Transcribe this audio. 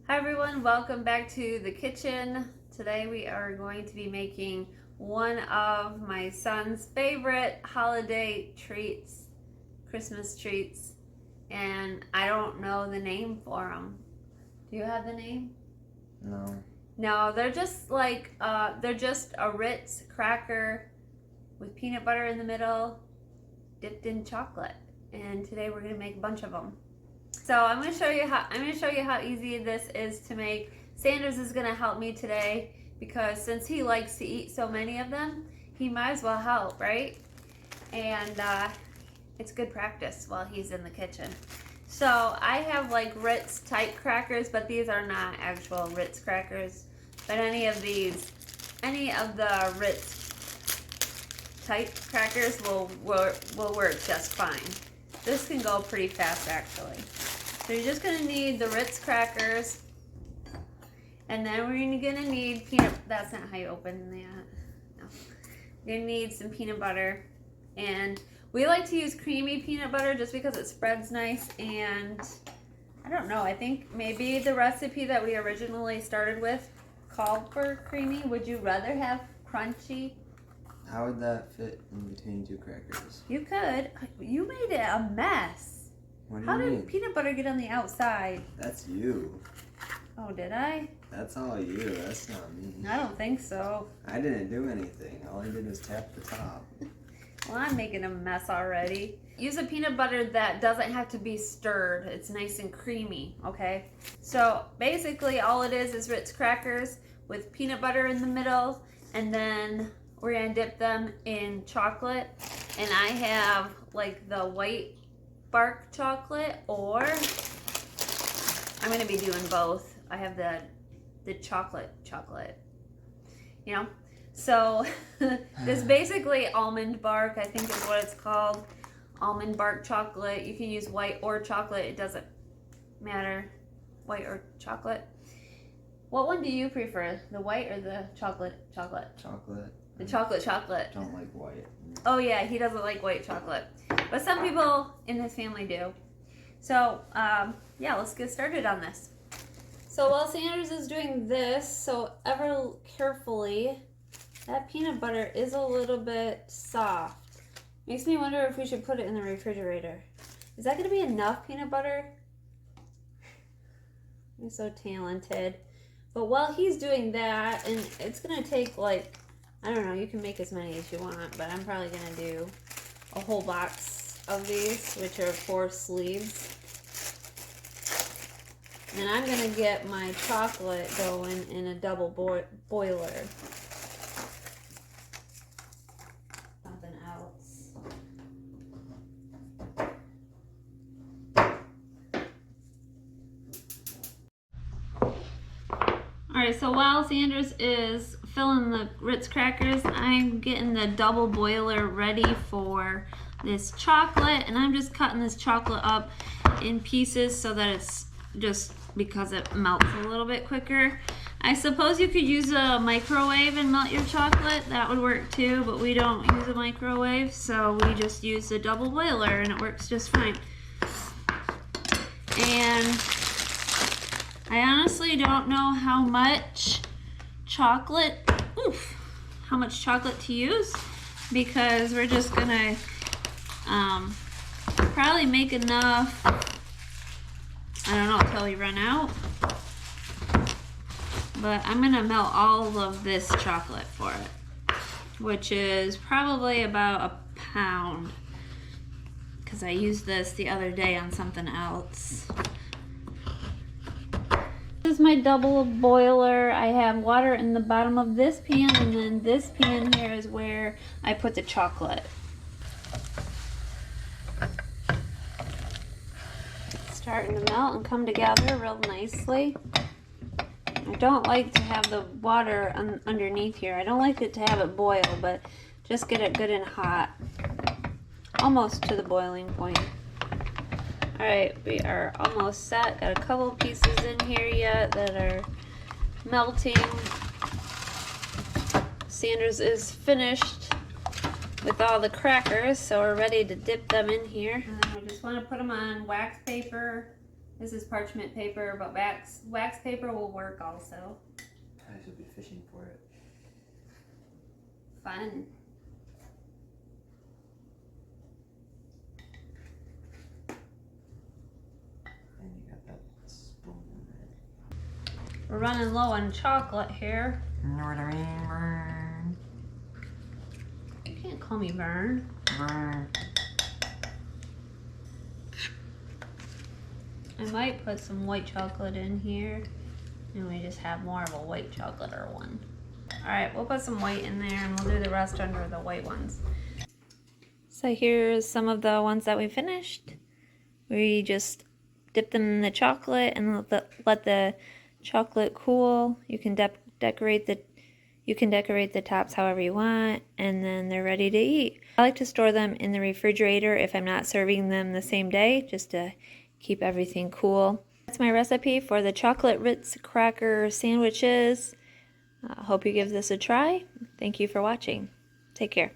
Hi everyone, welcome back to the kitchen. Today we are going to be making one of my son's favorite holiday treats, Christmas treats, and I don't know the name for them. Do you have the name? No. No, they're just like, they're just a Ritz cracker with peanut butter in the middle, dipped in chocolate. And today we're gonna make a bunch of them. So I'm going to show you how easy this is to make. Sanders is going to help me today because since he likes to eat so many of them, he might as well help, right? And it's good practice while he's in the kitchen. So I have like Ritz type crackers, but these are not actual Ritz crackers. But any of the Ritz type crackers will work just fine. This can go pretty fast actually. So you're just going to need the Ritz crackers, and then we're going to need that's not how you open that. No. You're going to need some peanut butter, and we like to use creamy peanut butter just because it spreads nice, and I don't know, I think maybe the recipe that we originally started with called for creamy. Would you rather have crunchy? How would that fit in between two crackers? You could. You made it a mess. What do you How mean? did peanut butter get on the outside? That's you. Oh, did I? That's all you. That's not me. I don't think so. I didn't do anything. All I did was tap the top. Well, I'm making a mess already. Use a peanut butter that doesn't have to be stirred. It's nice and creamy, okay? So basically all it is Ritz crackers with peanut butter in the middle, and then we're gonna dip them in chocolate. And I have like the white bark chocolate, or I'm gonna be doing both. I have the chocolate, you know. So this basically almond bark, I think is what it's called. Almond bark chocolate. You can use white or chocolate. It doesn't matter, white or chocolate. What one do you prefer? The white or the chocolate? Chocolate. The chocolate. Don't like white. Oh yeah, he doesn't like white chocolate. But some people in his family do. So, yeah, let's get started on this. So while Sanders is doing this, so ever carefully, that peanut butter is a little bit soft. Makes me wonder if we should put it in the refrigerator. Is that going to be enough peanut butter? He's so talented. But while he's doing that, and it's going to take like, I don't know, you can make as many as you want, but I'm probably going to do a whole box of these, which are 4 sleeves. And I'm going to get my chocolate going in a double boiler. Something else. Alright, so while Sanders is filling the Ritz crackers, I'm getting the double boiler ready for this chocolate, and I'm just cutting this chocolate up in pieces so that it's just because it melts a little bit quicker. I suppose you could use a microwave and melt your chocolate. That would work too, but we don't use a microwave, so we just use the double boiler and it works just fine. And I honestly don't know how much chocolate to use, because we're just gonna probably make enough, I don't know, until we run out. But I'm gonna melt all of this chocolate for it, which is probably about a pound, because I used this the other day on something else. This is my double boiler. I have water in the bottom of this pan, and then this pan here is where I put the chocolate. It's starting to melt and come together real nicely. I don't like to have the water underneath here. I don't like it to have it boil, but just get it good and hot. Almost to the boiling point. Alright, we are almost set. Got a couple pieces in here yet that are melting. Sanders is finished with all the crackers, so we're ready to dip them in here. And then we just want to put them on wax paper This is parchment paper, but wax paper will work also. I should be fishing for it. Fun. And you got that spoon in there. We're running low on chocolate here. You know what I mean, Vern? You can't call me Vern. Vern. I might put some white chocolate in here, and we just have more of a white chocolate or one. Alright, we'll put some white in there, and we'll do the rest under the white ones. So here's some of the ones that we finished. We just dip them in the chocolate and let the chocolate cool. You can decorate the tops however you want, and then they're ready to eat. I like to store them in the refrigerator if I'm not serving them the same day, just to keep everything cool. That's my recipe for the chocolate Ritz cracker sandwiches. I hope you give this a try. Thank you for watching. Take care.